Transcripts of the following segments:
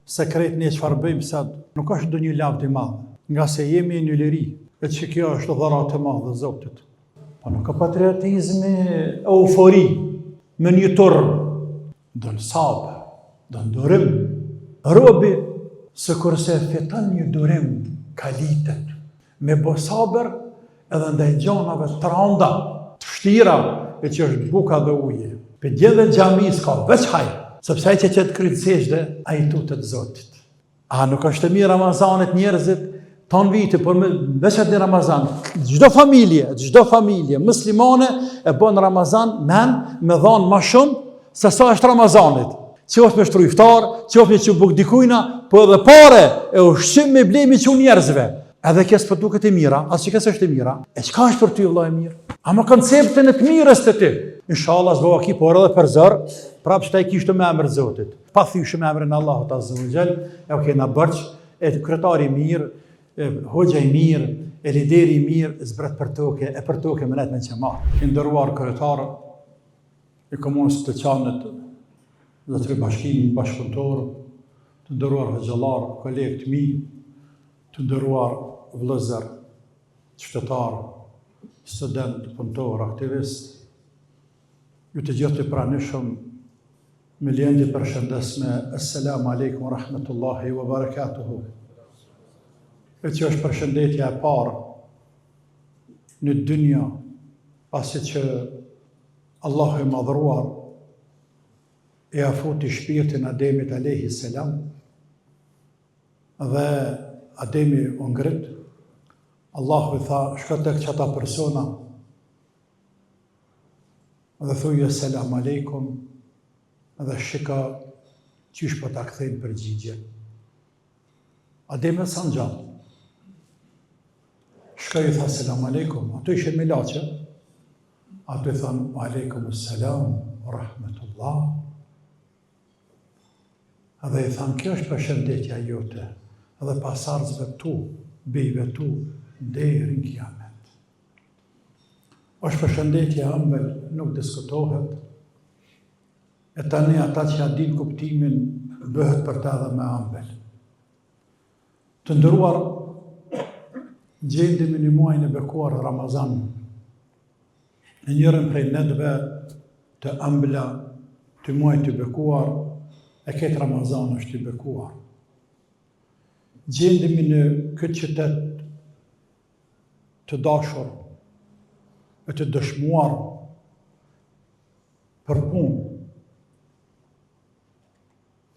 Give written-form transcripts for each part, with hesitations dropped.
sekret ne çfarë bëjmë sot, nuk është ndonjë lavdë i madh, nga se jemi në liri, e që kjo është dhuratë e madhe e Zotit. Po nuk ka patriotizmi, eufori, me një turm, do në sabër, do në durim. Robi, se kurse fiton një durim, kalitet, me bo sabër edhe ndaj gjanave të randa, të vështira, e që është buka dhe uje. Për gjithë xhamis ka veç hajër, sepse ai që të kryt sejdë, ai tutet Zotit. A nuk është të mirë Ramazanit njerëzit, ton vite, por veç atë Ramazan, çdo familje muslimane e bën Ramazan me dhanë më shumë se sa është Ramazanit. Qoftë me shtruj iftar, qoftë me çubuk dikujna, po edhe pare e ushqim me blemi që njerëzve. Edhe kes për duket e mira, as që kes është e mira. E çka është për ty vëllai mirë? Ama konceptin e të mirës të ty. Inshallah zbova ki por edhe për zër, prapë që ta i kishtë me emër Zotit. Pa thyshë me emrin Allahut Azza wa Jall, e kena bërç, e kryetari mirë, hoxha i mirë, e lideri i mirë, zbret për toke, e për toke më net me qemat. I ndëruar kryetar i komunës të Çanit, Zotëri Bashkimi, bashkëpunëtor, të ndëruar hoxhallar, kolegë të mi, të ndëruar vëllezër, qytetar, student, punëtor, aktivist, ju të gjithë të pranishëm, me lëndje përshëndesme, Assalamu alaikum wa rahmatullahi wa barakatuhu. E që është përshëndetja e parë në dynja, pasi që Allahu i madhruar e afuti shpirtin Ademit alayhi salam, dhe Ademi u ngrit, Allahu i tha, shko tek qata persona, dhe thuje selam aleikum, dhe shika qysh po ta kthejnë përgjigje. Ademi sa ngjall. Shkoj i tha selam aleikum, ato ishin me laçe, ato i thanë aleikum selam, rahmetullah, dhe i thanë kjo është përshëndetja jote, dhe pasardhësve tu, bijve tu, deri në kiamet. Është përshëndetja ëmbël, nuk diskutohet, e tani ata që ja din kuptimin, bëhet për ta dhe me ëmbël. Të ndëruar, gjendemi në muajin e bekuar Ramazan, në njërën prej nedve të ëmbla të muajit të bekuar, e këtë Ramazan është të bekuar. Gjendemi në këtë qytet të dashur, e të dëshmuar për punë,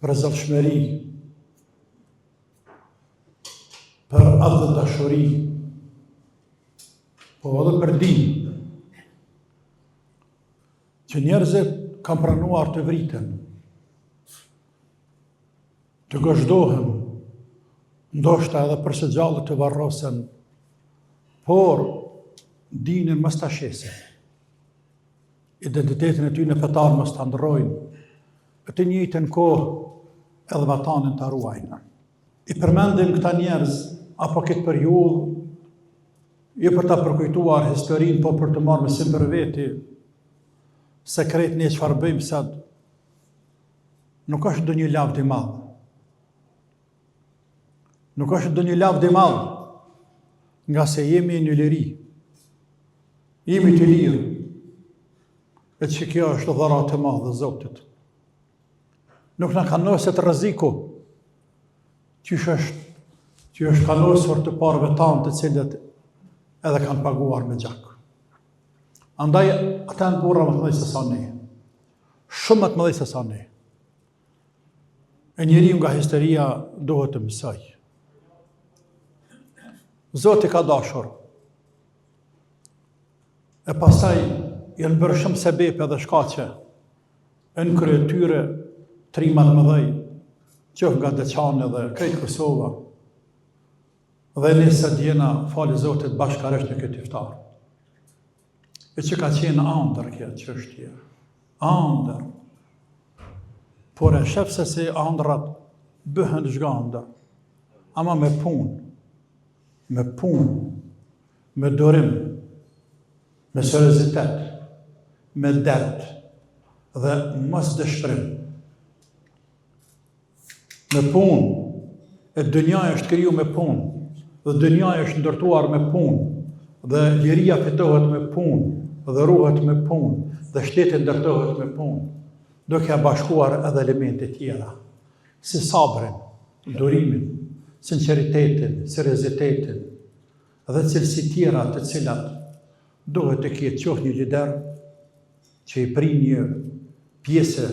për zëllshmëri, për atë dhe dashuri, po edhe për dinë, që njerëzit kanë pranuar të vriten, të gëzhdohen, ndoshta edhe për së gjallë të varrosen, por dinën mos ta shesin, identitetin e tyre fetar mos ta ndrojnë, e të njëjtën kohë edhe vatanin ta ruajnë. I përmendim këta njerëz apo këtë periudhë, jo për ta përkujtuar historinë, por për të marrë mësim për veti, sekret ne çfarë bëjmë sot, nuk është ndonjë lavdë i madh. Nuk është ndonjë lavdë i madh, nga se jemi në liri, jemi të lirë, e që kjo është dhuratë e madhe e Zotit. Nuk na ka noset rreziku, që është kanosur të parëve tanë të cilët edhe kanë paguar me gjak. Andaj, ata në burra më të mëdhej se sa ne, shumë më të mëdhej se sa ne. E njeriu nga historia duhet të mësoj. Zoti ka dashur, e pastaj janë bërë shumë sebepe dhe shkaqe, në krye tyre trimat mëdhej, qoftë nga Deçani dhe krejt Kosova, dhe nëse djena, fali Zotit, bashkarisht në këtë iftar. E që ka qenë andër kjo çështje, andër, por e shef se si andrat bëhen zhgandër, ama me punë, me durim, me seriozitet, me dert dhe mos dëshpërim. me punë, e dënjaja është kriju me punë, dhe dënjaja është ndërtuar me punë, dhe liria fitohet me punë, dhe ruhet me punë, dhe shteti ndërtohet me punë, duke bashkuar edhe elemente tjera, si sabrin, durimin, sinceritetin, seriozitetin, dhe cilësi tjera të cilat duhet të ketë qoftë një lider që i prin një pjesë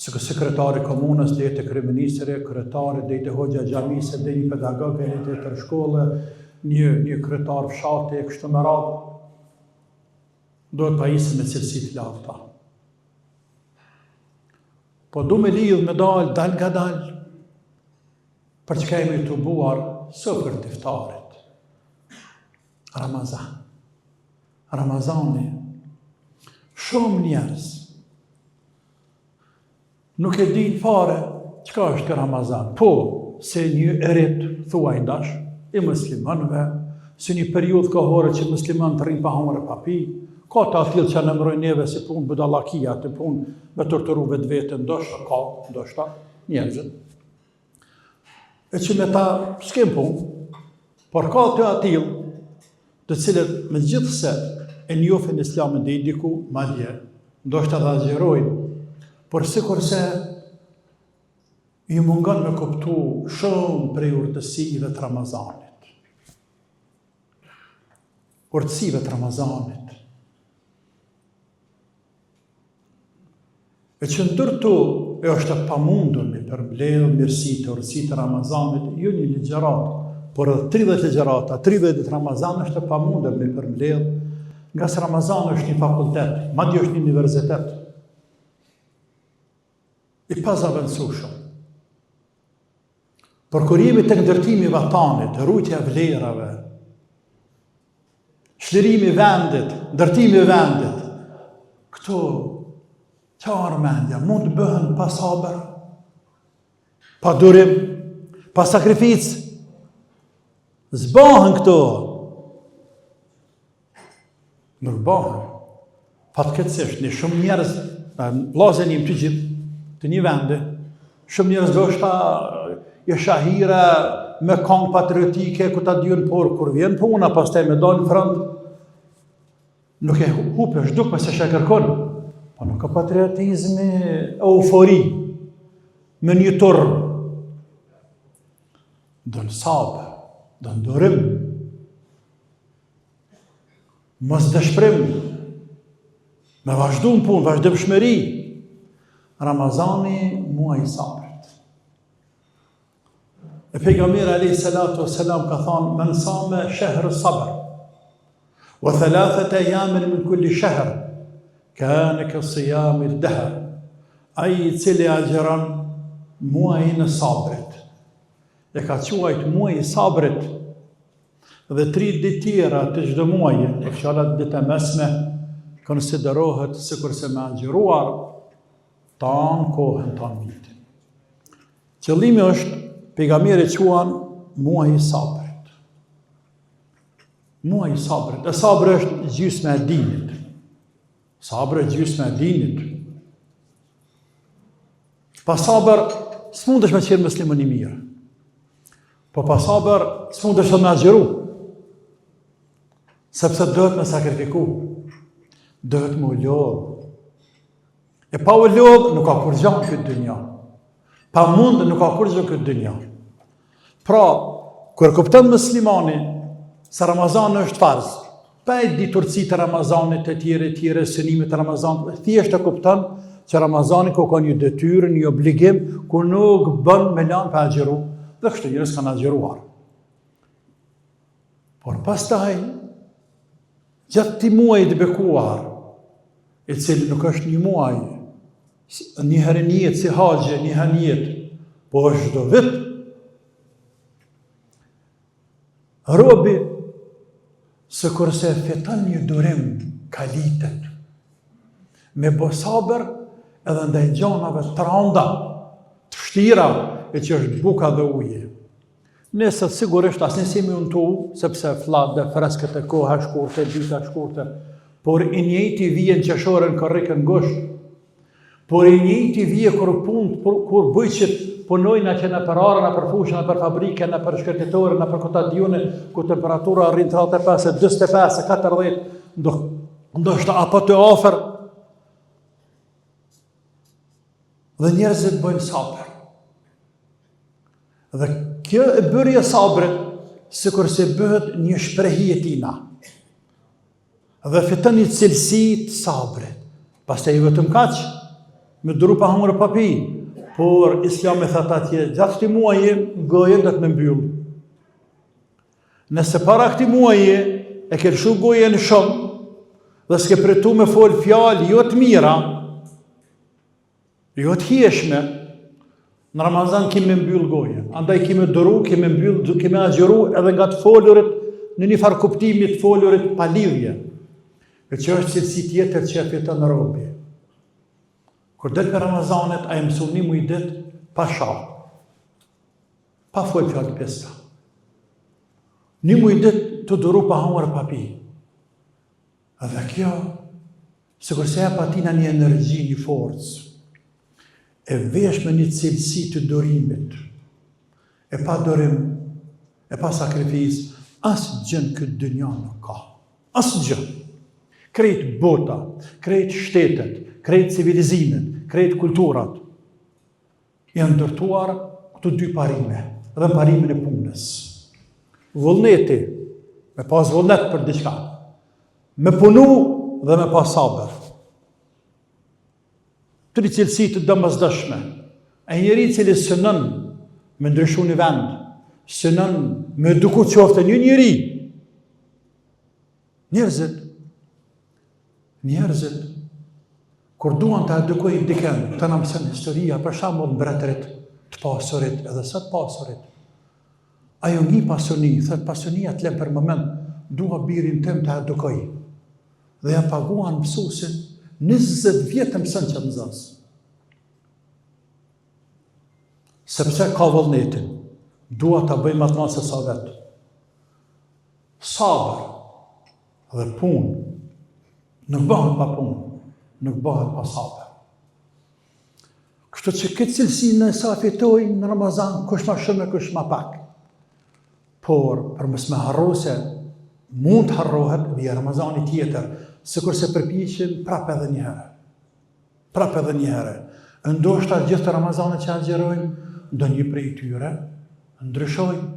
si sekretari komunës, dhe të kryeministri, kryetari, dhe të hoxha xhamisë, dhe një pedagog, dhe të tër shkolle, një kryetar fshati, kështu me radhë, duhet pajisë me cilësi të larta. Po du me lidh me dal nga dal, për që kemi të buar sofër të iftarit. Ramazani, shumë njerëz nuk e din fare çka është kë Ramazan. Po, se një erit, thuaj ndash, i muslimanëve, si një periudhë kohore që musliman të rrinë pa hamër e pa pi, ka të atil që në mëroj neve si punë budallakia, të punë me torturu vetë vetën, ndoshta njerëzit. E që me ta s'kem punë, por ka të atil të cilët me gjithse e njohin islamin dhe i diku madje, ndoshta dhe agjerojnë, por sikurse ju mungon me kuptu shumë prej urtësive të Ramazanit. Urtësive të Ramazanit. E që ndërtu e është e pamundur me përmbledhë mirësitë e urtësitë të Ramazanit, jo një ligjërat, por edhe 30 ligjërata, 30 ditë Ramazan është e pamundur me përmbledhë, nga se Ramazan është një fakultet, madje është një universitet, i pazavendësueshëm. Por kur jemi tek ndërtimi i vatanit, rujtja e vlerave, çlirimi i vendit, ndërtimi i vendit, këto çfarë mendja mund të bëhen pa sabër, pa durim, pa sakrificë. Zbahen këto. Nuk bëhen. Fatkeqësisht, ne shumë njerëz, vllazën im të gjithë, të një vende, shumë njerëz ndoshta jeshahira me këngë patriotike ku ta diun, por kur vjen puna pastaj me dalë në front, nuk e hupesh duk se çka kërkon. Po nuk ka patriotizmi, eufori, me një turr. Don sabër, don durim, mos dëshpërim, me vazhdu në punë, vazhdimshmëri. Ramazani, muaj i sabrit. E pejgamberi alayhi salatu wassalam ka thënë: "Men sama shahr as-sabr wa thalathat ayamin min kulli shahr kana ka siyam al-dahr." Ai i cili agjeron muajin e sabrit, e ka quajt muaj i sabrit, dhe 3 ditë tjera të çdo muaji, e fshalat ditë e mesme, konsiderohet sikur se me agjeruar tanë kohën, tanë vitin. Qëllimi është, pejgamberi quan muaj i sabrit. Muaj i sabrit. E sabri është gjysma e dinit. Sabri është gjysma e dinit. Pa sabër, s'mundesh me qenë musliman i mirë. Po pa sabër, s'mundesh me agjeru. Sepse duhet me sakrifiku. Duhet me u lodhë. E pa u lodhë, nuk ka kur gjanë këtë dynja. Pa mundë, nuk ka kur gjanë këtë dynja. Pra, kër kupton muslimani se Ramazan është farz, pa e diturësi të Ramazanit e tjere, sënimit të Ramazanit, thjesht e kupton që Ramazani ka një detyrë, një obligim, ku nuk bën me lanë pa agjeru, dhe kështë njërës kanë agjeruar. Por pastaj, gjatë ti muaj të bekuar, i cili nuk është një muaj, një herë në jetë, si haqje, një herë në jetë, po është çdo vit, robi, se kurse fiton një durim, kalitet, me bo sabër edhe ndaj gjanave të rënda, të vështira, e që është buka dhe uje. Nëse sigurisht asë nësimi unë tu, sepse flat dhe freskët e koha shkurte, dita shkurte, por i njëjti vijen qeshore në korrikën ngusht, por i njëjti vije kur punë, kur bëjqit punojnë që në për arë, në për fushë, në për fabrike, në për shkërtitore, në për këta djune, ku temperatura rrinë 35, 25, 40, ndoshta apo të afer. Dhe njerëzit bëjnë sabër. Dhe kjo e bërje sabrit, sikur se bëhet një shprehi e tina. Dhe fiton një cilësi të sabrit. Pastaj vetëm kaq, me duru pa hangër pa pi, por Islami thot atje, gjatë këtij muaji gojen do të më mbyll. Nëse para këtij muaji e ke lëshu gojen shumë dhe s'ke pritu me fol fjalë jo të mira, jo të hieshme, në Ramazan kemi mbyll gojen. Andaj kemi duru, kemi mbyll, kemi agjëru edhe nga të folurit në një farë kuptimi të folurit pa lidhje. E që është cilësi tjetër që e fiton në robi. Kur del për Ramazanit, a e mësu një mujdit pa shah, pa fol fjallë pesta. Një mujdit të duru pa hangër pa pi. Edhe kjo, sikur se e patina një energji, një forcë, e vesh me një cilësi të durimit, e pa durim, e pa sakrifis, asë gjën këtë dynja nuk ka. Asë gjën. Krejt bota, krejt shtetet, krejt civilizimet, krejt kulturat, janë ndërtuar këtu dy parime, dhe parimin e punës. Vullneti, me pas vullnet për diçka, me punu dhe me pas sabër. Tri cilësi të domosdoshme. E njeri cili synon me ndryshu një vend, synon me eduku qofte një njeri. Njerëzit, kur duan të edukojnë diken, të në mësën historia, për shembull mbretërit të pasurit, edhe sot pasurit. Ajo një pasuni, thët pasunia të lem për moment, dua birin tëm të edukoj. Dhe ja paguan mësusin 20 vjetë mësën që mëzës. Sepse ka vullnetin, dua të bëjmë atë nëse sa vetë. Sabër dhe punë, nuk bëhet pa punë, nuk bëhet pa sabër. Kështu që këtë cilësi në sa fitojnë në Ramazan, kush ma shumë e kush ma pak. Por, për mos me harru se mund të harrohet via Ramazani tjetër, sikur se përpiqen prapë edhe një herë. Prapë edhe një herë. Ndoshta gjithë të Ramazanit që agjerojnë, ndonjë prej tyre ndryshojnë.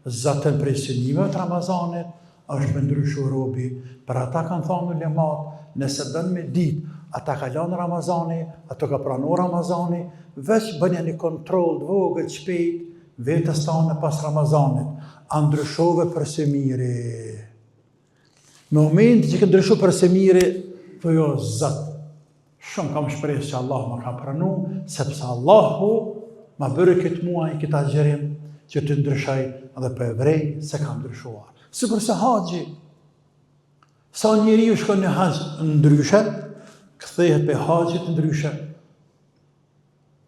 Zatën prej synimeve të Ramazanit, është me ndryshu robi, për ata kanë thonë në lemat, nëse dënë me ditë, ata ka lanë Ramazani, ato ka pranu Ramazani, veç bënja një kontrol të vogël shpejt, vetës tanë pas Ramazanit, a ndryshove për së miri. Me momenti që ke ndryshu për së miri, po jo, zëtë, shumë kam shpresë që Allah ma ka pranu, sepse Allahu ma bërë këtë muaj, këtë agjerim, që të ndryshaj edhe për evrej se ka ndryshuar. Sikur se haxhi, sa njeri ju shkon në haxh ndryshe, kthehet pe haxhit ndryshe.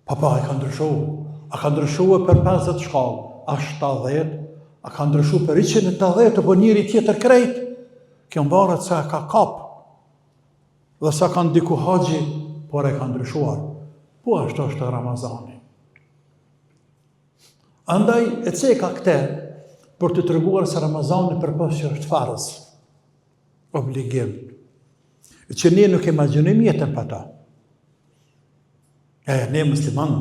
Papa e ka ndryshuar. A ka ndryshuar për 50 shkallë, a 70, a ka ndryshuar për 180, apo njëri tjetër krejt. Kjo mbaret se ka kap. Dhe sa ka ndiku haxhi, por e ka ndryshuar. Po ashtu është Ramazani. Andaj e ceka këte, për të treguar se Ramazani përpos që është farz, obligim, që ne nuk imagjinojmë jetën pa ta. Ne musliman,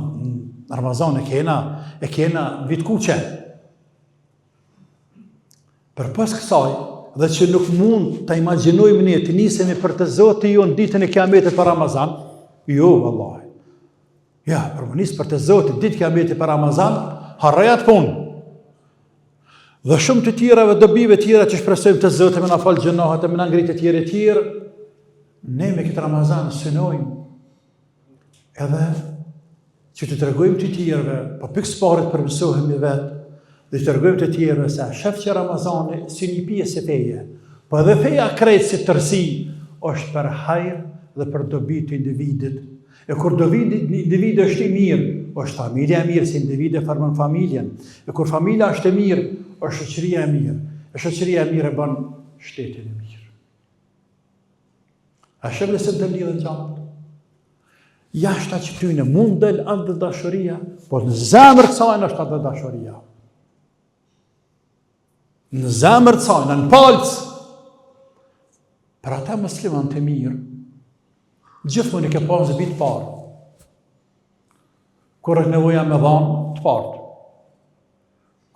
në Ramazan e kena vit kuqe. Përpos kësaj, dhe që nuk mund të imagjinojmë ne të nisemi për të Zotin jo në ditën e Kiametit për Ramazan, jo, vallahi. Ja, për më nisë për të Zotin ditë Kiametit për Ramazan, harrejat punë. Dhe shumë të tjerave, dobive tjera që shpresojmë të Zotit me na falë gjënohat e me na ngritë të tjerë, ne me këtë Ramazan synojmë edhe që të tregojmë të tjerëve, po pikë paret përmësohemi vetë, dhe të tregojmë të tjerëve se shef që Ramazani si një pjesë e feje, po edhe feja krejtë si tërsi, është për hajër dhe për dobi të individit. E kur individi është i mirë, është familja e mirë, si individi e formon familjen. E kur familja është e mirë, është shoqëria e mirë. E shoqëria e mirë e bën shtetin e mirë. A shëmë se të lidhen gjatë? Jashta që tyne mund del atë dhe dashuria, por në zemër të sajnë është atë dhe dashuria. Në zemër të sajnë, në palcë. Për ata musliman të mirë, gjithmonë i ke pas bitë parë. Kur është nevoja me dhanë, të partë.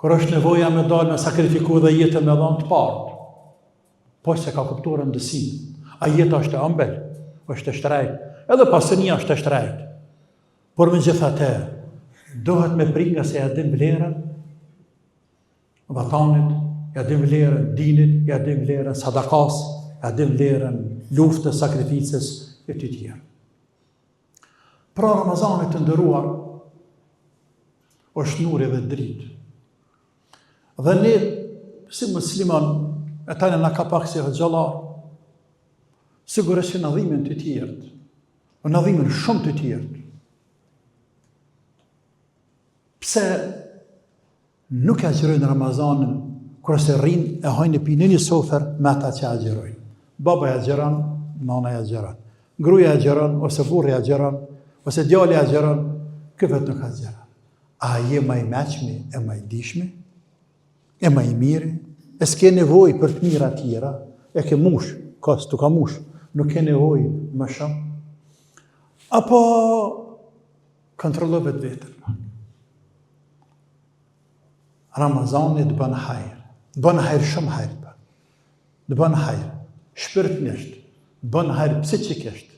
Kur është nevoja me dalë me sakrifiku dhe jetë me dhanë, të partë. Po se ka kuptuar rëndësinë. A jeta është e ëmbël, është e shtrejtë. Edhe pasënia është e shtrejtë. Por me gjithatë, dohet me prit nga se ja dim vlerën vatanit, ja dim vlerën dinit, ja dim vlerën sadakas, ja dim vlerën luftës, sakrificës e të tjerë. Pra Ramazanit të ndëruar është nuri dhe dritë. Dhe ne, si musliman, e tani na ka pak si xhallar, sigurisht në dhimin të tjerët, në dhimin shumë të tjerët. Pse nuk e agjerojnë Ramazanin, kërse rrinë e hajnë e pinë një sofer me ata që agjerojnë. Baba e agjeron, nana e agjeron. Gruja e agjeron, ose burri e agjeron, ose djali e agjeron, këvet nuk agjeron. A je ma i meqmi, e ma i dishmi, e ma i miri, e s'ke nevoj për të mira tjera, e ke mush, s'tu ka mush, nuk ke nevoj më shumë. Apo kontrollo vetë vetën. Ramazani të bënë hajrë. Bënë hajrë shumë hajrë. Të bënë hajrë shpirtnisht, bënë hajrë psikikisht,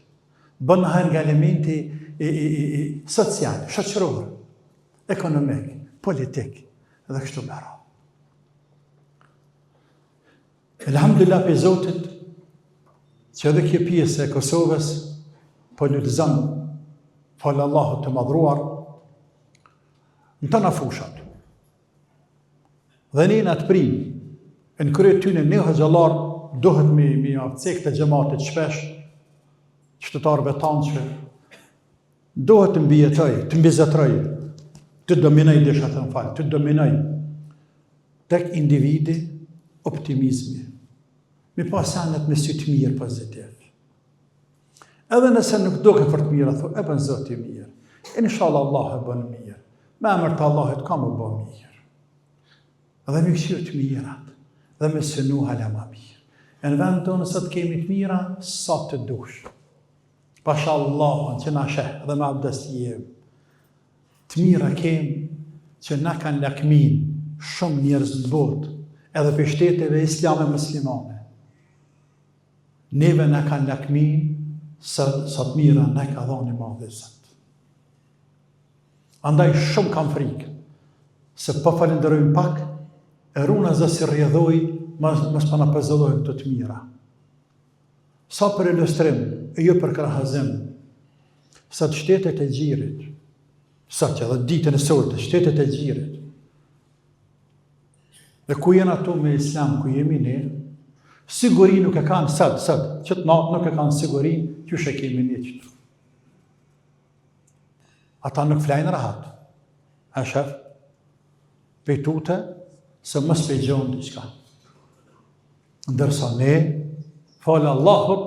bënë hajrë nga elementi social, shoqëror, ekonomik, politik, dhe kështu me radhë. Elhamdulillah për Zotit, që edhe kjo pjesë e Kosovës, po lulëzëm, falë Allahu të madhruar, në të në fushat. Dhe një në të primë, në kërët tyne një hëgjallar, dohet me cek të gjematit shpesh, qytetarëve tanë që dohet të mbijetoj, të mbizetroj, të dominoj desha të në falë, të dominoj tek individi optimizmi. Mi pasanet me sy të mirë pozitiv. Edhe nëse nuk doke për të mirë, thot, e bën Zoti mirë. Inshallah Allah e bën mirë. Me emër të Allahit ka më bën mirë. Dhe me këshirë të mirat, dhe me sënu hala ma mirë. E në vend tonë sot kemi të mira, sa të dush. Pasha Allahën që na sheh dhe me abdestim. Të mira kemi që na kanë lakmin shumë njerëz në botë, edhe për shteteve islame muslimane. Neve na kanë lakmin sa të mira ne ka dhoni madhe Zot. Andaj shumë kam frikë, se po falenderojmë pak, e runa zë si rjedhoj, mos pa na pëzëllojmë të mira. Sa për ilustrim, e jo për krahazim, sa të shtetet e gjirit, sa që dhe ditën e sotë, shtetet e gjirit, dhe ku jenë ato me islam, ku jemi ne, siguri nuk e kanë sëtë, që të natë nuk e kanë siguri, që shë kemi një qëtu. Ata nuk flajnë rahat. A shef, pejtute, se mës pejgjohën të qka. Ndërsa ne, falë Allahut,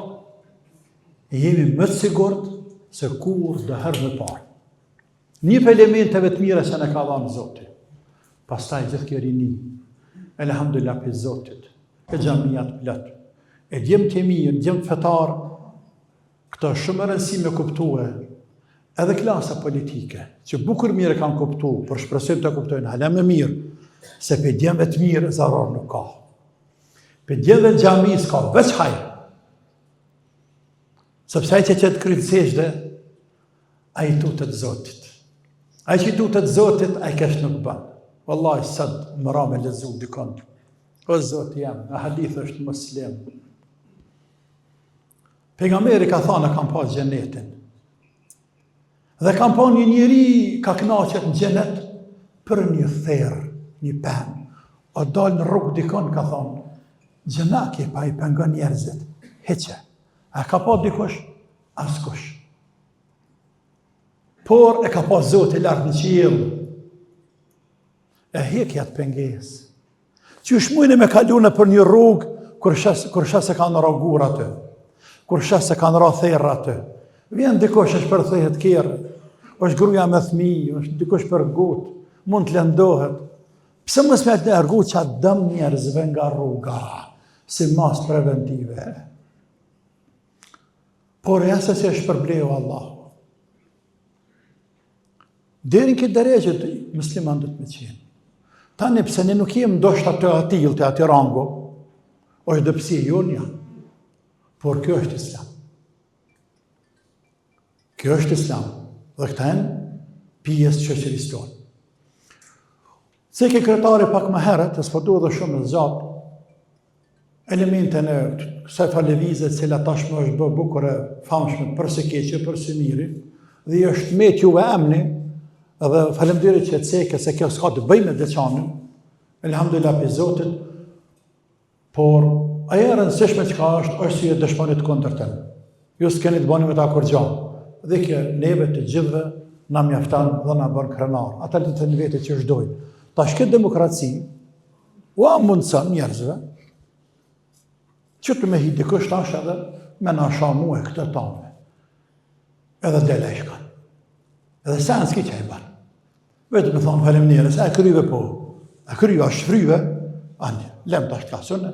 jemi më të sigurt se kur dhe herë më parë. Një për elementeve të mire që ne ka dhanë Zoti. Pastaj gjithë kjo rini, elhamdulillah për Zotit, e gjamiat plët, e djemë të mirë, djemë të fetarë, këto shumë rëndësi me kuptue, edhe klasa politike, që bukur mirë kanë kuptu, për shpresim të kuptojnë, hala me mirë, se për djemëve të mirë, zarar nuk ka. Për djemëve të gjamis ka, veç hajë. Sepse që të krytëseshde, a i tutët Zotit. A i që i tutët Zotit, a i kesh nuk banë. Wallahi, sëtë më ra me lezu dikon. O Zotë jam, a hadith është muslim. Pejgamberi ka thënë kam pas xhenetin. Dhe kam pa një njeri ka knaqet në xhenet për një therr, një pemë. O dal në rrugë dikon ka thonë, xhenaki pa i pengon njerëzit. Heqe. A ka pa dikush? Askush. Por e ka pa Zoti lart në qiell. E hekja të pengesë. Që shmujnë me kalune për një rrugë, kur shas se kanë rrogur aty. Kur shas se kanë ra therr aty. Vjen dikush është për thehet kerë, është gruaja me fëmijë, është dikush për gut, mund të lëndohet. Pse mos me të largu çat dëm njerëzve nga rruga, si mas preventive. Por e se që është përbleu Allah. Deri në këtë drejtë që musliman do të më qenë. Tani pse ne nuk jemi ndoshta të atill të aty rango, është dëpsi jonja. Por kjo është Islam. Kjo është Islam. Dhe këta janë pjesë shoqërisë tonë. Se ke kretari pak më herët, e s'po dhe shumë e zgjatë, elementën e kësaj falëvizje, cila tashmë është bë bukur e famshme për së keqe, për së miri, dhe është me t'juve emni, edhe faleminderit që të seke, se kjo s'ka të bëjmë me veçanën, elhamdulillah për Zotit, por ajo e rëndësishme çka është si e dëshmonit kundërtën. Ju s'keni të bëni me ta kur gjanë, dhe kjo neve të gjithëve na mjafton dhe na bën krenar. Ata të thënë vetë që ç'dojnë. Tash këtë demokraci, u mundson njerëzve, që të me hiti kështë ashtë edhe me në shamu e këtë tamë. Edhe dele e shkan. Edhe se në s'ki që e banë. Vetë me thonë faleminderit, e kryve po. E kryve ashtë fryve, anje, lem të ashtë kasënë,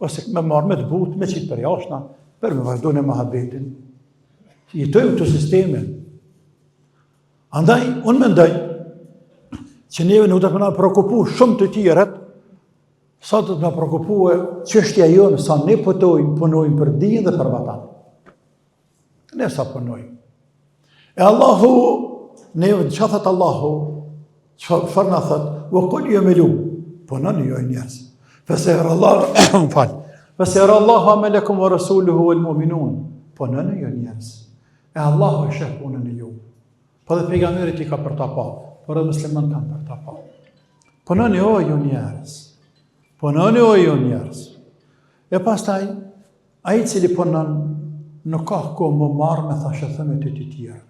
ose me marrë me të butë, me qitë për jashna, për me vazhdojnë e mahabetin. Jetojmë të sistemin. Andaj, unë mendoj, që neve nuk të përna prokupu shumë të tjeret, sa të të preokupue çështja jonë, sa ne punojmë për dijen dhe për vatan. Ne sa punojmë. E Allahu, neve që thëtë Allahu, çfarë na thot? Wa qul ya'malu, punoni ju njerëz. Fasayara Allah, fasayara Allahu amalakum wa rasuluhu wal mu'minun. Punoni ju njerëz. E Allahu e sheh punën e ju. Po dhe pejgamberit i ka për ta pa, por edhe muslimanët kanë për ta pa. Punoni ju njerëz. Punoni ju njerëz. E pastaj, ai i cili punon nuk ka kohë më marrë me thashëthëmet e të tjerëve.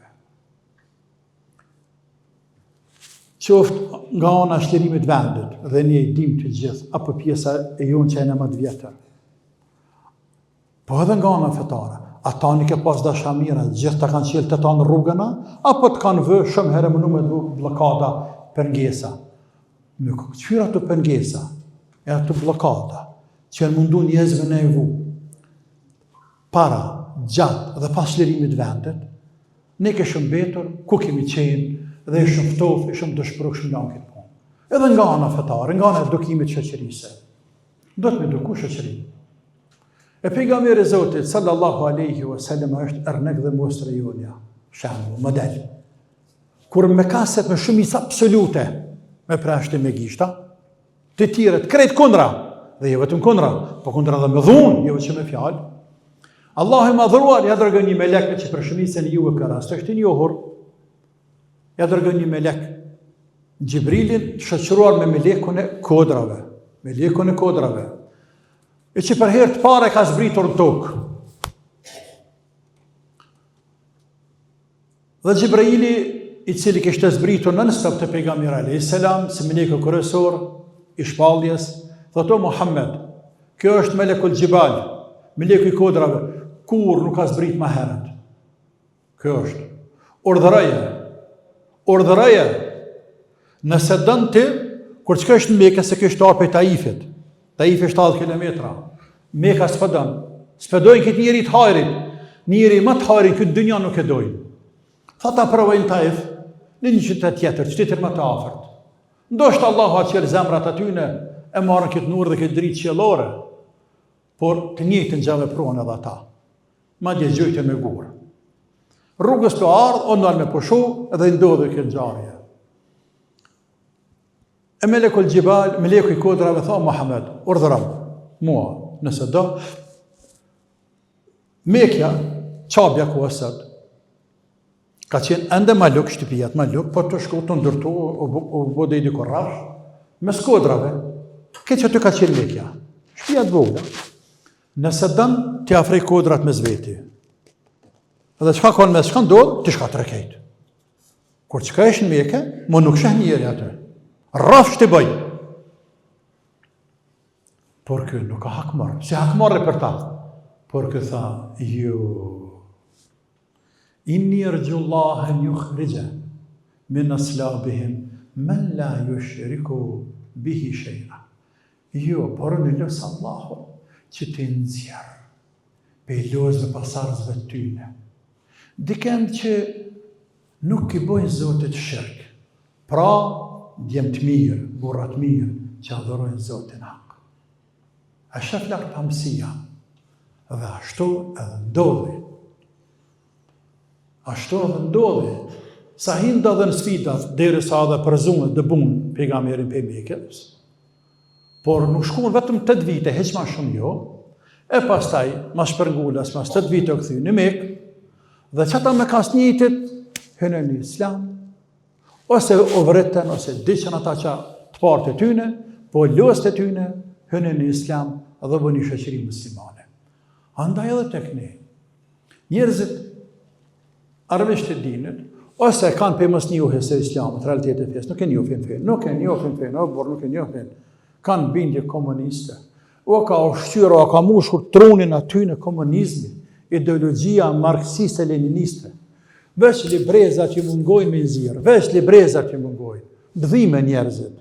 Qoftë nga ana shtërimit vendit, dhe ne e dim të gjithë, apo pjesa e jonë që e në më të vjetër. Po edhe nga ana fetare, ata nuk e pas dashamira, gjithë të kanë qelë të tanë rrugëna, apo të kanë vë shumë herë më nume dhe blokada pëngesa. Nuk qyra të pëngesa, e atë blokada, që e mundu njerëzve në evu, para, gjatë dhe pas lirimit vendit, ne keshëm betur, ku kemi qenë, dhe e shumë ftofë, e shumë dëshpërukshëm nga në këtë punë. Edhe nga ana fetare, nga ana edukimit shoqërisë. Do të me eduku shoqërinë. E pejgamberi i Zotit sallallahu alaihi wasallam është ernek dhe mostre jonja, shembull, model. Kur me kaset me shumicë absolute, me prashtë me gishta, të tjerët krejt kundra, dhe jo vetëm kundra, po kundra dhe me dhunë, jo vetëm me fjalë. Allahu i madhëruar ja dërgon një melek që për shumicën e juve ka rast, është i njohur. Ja dërgon një melek, Gjibrilin shoqëruar me melekun e kodrave, e që për herë të pare ka zbritur në tokë. Dhe Gjibrili, i cili kishte zbritur në nëstëp të pejgamberi alayhis salam, si meleku kryesor i shpalljes, thotë: Muhammed, kjo është melekul Gjibal, meleku i kodrave, kur nuk ka zbrit më herët. Kjo është. Urdhëroje, nëse dën ti, kur çka është në Mekë, se kjo është arpej Taifit. Taifi është 70 kilometra. Meka s'pëdon. S'pëdojnë këtë njeri të hajrit. Njeri më të hajrit këtë dynja nuk e dojnë. Tha ta provojnë Taif, në një qytet tjetër, qytetin më të afërt. Ndoshta Allahu aqel zemrat atyne e marrën këtë nur dhe këtë dritë qiellore, por të njëjtën gjë veprojnë edhe ata. Madje gjojtë me gurë. Rrugës të ardhë, o nërë me pushu, edhe ndodhë këtë ngjarje. E melekul Gjibal, meleku i kodrave, tha: Muhammed, urdhëram, mua, nëse do, Mekja, qabja ku asët, ka qenë ende maluk, shtëpijat maluk, por të shku të ndërtu, u bode i dikur rash, mes kodrave, ke që të ka qenë Mekja, shtëpijat vogla. Nëse dënë, të afrej kodrat me zveti. Edhe qka konë mes shka ndodhë, të shka të rekejt. Kur qka është në Mekë, më nuk shëh njeri atë. Rafsh të bëj. Por kë nuk ka hakmarë. Si hakmarë për ta. Por kë tha, Inni arjullaha an yukhrija min aslabihim men la yushriku bihi shay'a. Jo, por në lësë Allahu që të nxjerr pe lozëve pasardhësve të tyne. Dikën që nuk i bojnë Zotit shirk. Pra, djemë të mirë, burrat mirë, që adhurojnë Zotin hak. A shef lart pamësia. Dhe ashtu edhe ndodhi. Ashtu edhe ndodhi. Sa hinda dhe në sfidat, deri sa edhe përzunë dhe bunë pejgamberin për Mekës. Por nuk shkuën vetëm 8 vite, heq ma shumë jo. E pastaj, mas shpërngullas, mas 8 vite o këthy në Mekë, dhe qëta me kasnitit, hynë në Islam, ose o vëriten, ose diqen ata që të partë të tyne, po lës të tyne, hynë në Islam, dhe bë një shoqëri muslimane. Andaj edhe tek ne, njerëzit arabisht të dinit, ose kanë për mos njohje se Islamit, realitetet e fesë, nuk e njohin fen, nuk e njohin fen, por nuk e njohin. Kanë bindje komuniste, o ka ushqyra, o ka mushur trunin aty në komunizmi, ideologjia marksiste-leniniste. Veç librezat që mungojnë me nxirr, veç librezat që mungojnë, dhdhime njerëzit.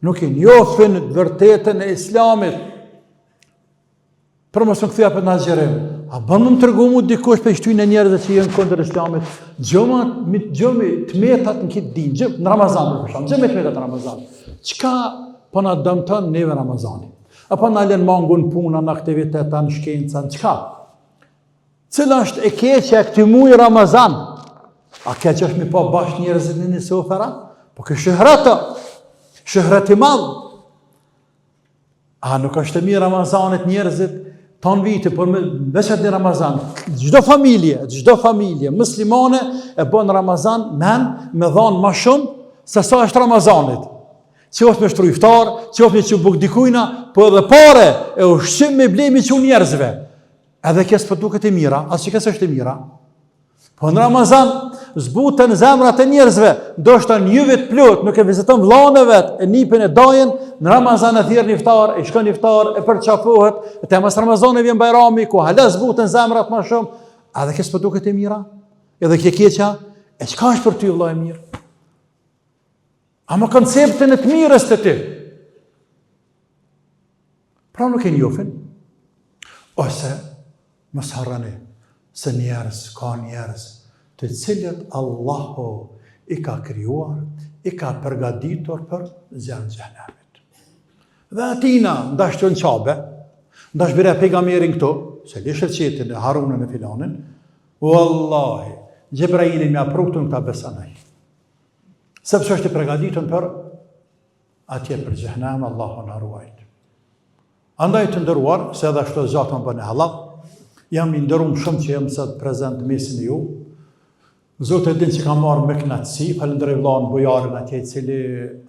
Nuk e njohin vërtetën e Islamit. Për mos më kthya për në agjerim. A bën më tërgu mu dikush për shtyjnë e njerëzit që jenë kundër Islamit, gjëmi të metat në kitë din, në Ramazan, gjëmi të metat në Ramazan. Qka po na dëmton neve Ramazani? Apo na lën mangun puna në aktiviteta, në shkenca, në qka? Cëla është e keqja e këti muj Ramazan? A keqja është mi po bashkë njerëzit në një sofera? Po kë shëhret i madhë. A nuk është e mirë Ramazanit njerëzit ton vite, por me veçat në Ramazan, gjdo familje muslimane e bon Ramazan me dhanë ma shumë se sa është Ramazanit. Që ofë me shtru iftar, që ofë me që buk dikujna, po edhe pare e ushqim me blemi që njerëzve. Edhe kësë për duket e mira, asë që kësë është e mira. Po në Ramazan, zbutën zemrat e njerëzve, do shta një vit plot, nuk e vizitën vlane vetë, e nipin e dajen, në Ramazan e thirë një iftar, e shkën një iftar, e përqafohet, e temas Ramazan e vjen Bajrami, ku hala zbutën zemrat ma shumë, edhe kësë për duket e mira, edhe kje keqa, e qka është për ty vla e mirë? Ama konceptin e të mirës të ty. Pra nuk e njofin, ose mos harrani se ka njerëz të cilët Allahu i ka krijuar, i ka përgatitur për zjarrin e xhenemit. Dhe atina ndashton qabe, ndash bire pejgamberin këto, se li shërqetin e Harunën e filanin, wallahi, Gjebraili me aprutun këta besanaj. Sepse është i përgatitun për atje për xhenem, Allahu na ruajt. Andaj të ndëruar, se edhe ashtu zatën bën e halal, jam i ndërum shumë që jam sot prezent mesin e ju. Zotë e din që ka marrë me knatësi, falënderoj vllain bujarin atje i cili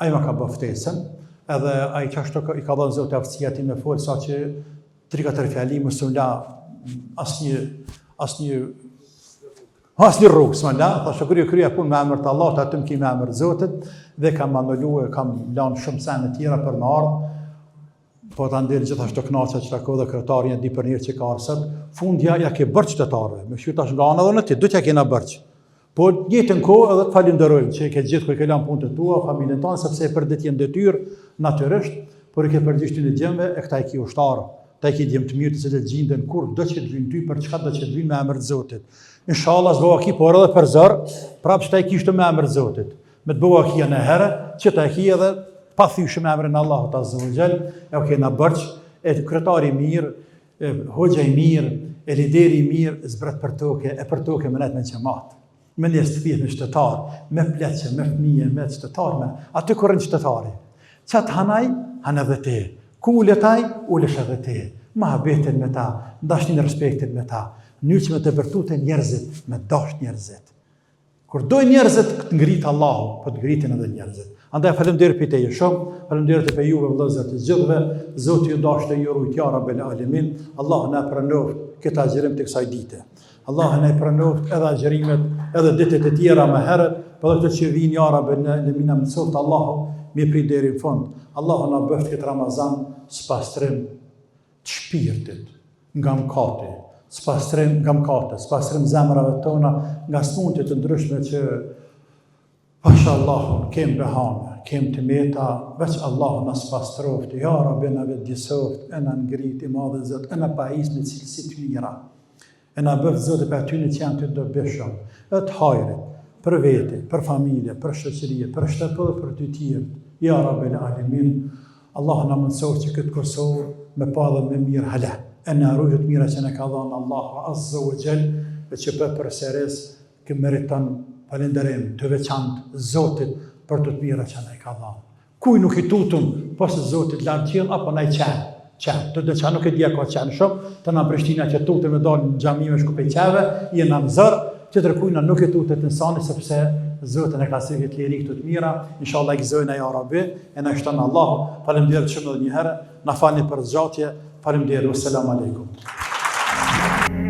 ai më ka bë ftesën, edhe ai qashtu i ka dhënë Zoti aftësia ti me fol sa që 3-4 fjali mos u la asnjë rrugë, s'ma la, thashë krye punë me emër të Allahut, aty më ki me emër të Zotit, dhe kam anulluar, kam lanë shumë sene tjera për në ardhë, po të ndirë gjithashtu knaqe që tako dhe kretarë një di për njërë që ka arsët, fundja ja ke bërë qytetarëve, me shqyr tash nga anë edhe në ti, du t'ja kena bërë. Po njëtën kohë edhe të falenderojmë që i ke gjithë kërë ke lanë punë të tua, familjen tonë, sepse e për ditë jenë detyrë natyrisht, por i ke përgjishtë në gjemve e këta i ki ushtarë, ta i ki djemë të mirë të cilët gjindën kur do që të vinë ty për çka do që të vinë me emër të Zotit. Inshallah s'bëva ki, por edhe për zërë, prapë që ta i kishtë me emër të Zotit. Me të bëva kia në herë, që ta i ki edhe pa thyshë me emrin Allahut Azza wa Jall, e o kena bërç, e kretari mirë, hoxha i mirë, e lideri i mirë, zbret për toke, e për toke me net me qemat. Me njerëz të fjetë me shtetar, me pleqe, me fëmije, me shtetar, me aty kërën shtetari. Qatë hanaj, hanë edhe te. Ku uletaj, ulesh edhe te. Mahabetin me ta, dashnin respektin me ta. Njërë që me të vërtute njerëzit, me dash njerëzit. Kur doj njerëzit, këtë ngritë Allahu, po të ngritin edhe njerëzit. Andaj faleminderit për teje shumë, faleminderit për juve vëllezër të gjithëve, Zoti ju dashte ju rujt ya Rabbel Alamin. Allah na pranoft këtë agjërim të kësaj dite. Allah na pranoft edhe agjërimet, edhe ditët e tjera më herët, për këtë që vinë ya Rabbel Alamin, më soft Allahu me prit deri në fund. Allahu na bëft këtë Ramazan spastrim të shpirtit nga mëkati, spastrim nga mëkate, spastrim zemrave tona nga smundje të ndryshme që pasha Allahun kem behane, kem të meta, veç Allah në spastroft, ja Rabbi në vetë disoft, e në ngrit i madhe Zot, e në pajis në cilësit të mira, e në bëft Zot e për atyne që janë të dobishëm, e të hajrit, për vete, për familje, për shoqërie, për shtëpë, për të tjerë, ja Rabbi në alimin, Allah në mënësor që këtë Kosovë me pa dhe me mirë hala, e në rrujët mira që në ka dhanë Allah Azza wa Jall, e që për seres kë meriton falenderim të veçantë Zotit për të mira që ne ka dhënë. Kuj nuk i tutëm pas Zotit lartë qiell apo na i qenë. Të që nuk e dia ka qenë shumë, të na Prishtina që tutëm me dalë në xhami me shkupe qeve, jena në zër, që tërkujna nuk e tutet insani sepse Zotin e ka sjellë të liri këto të mira. Inshallah i gëzojna ja Rabbi, e na shton Allah. Faleminderit shumë edhe një herë, na falni për zgjatje. Faleminderit. Assalamu alaikum.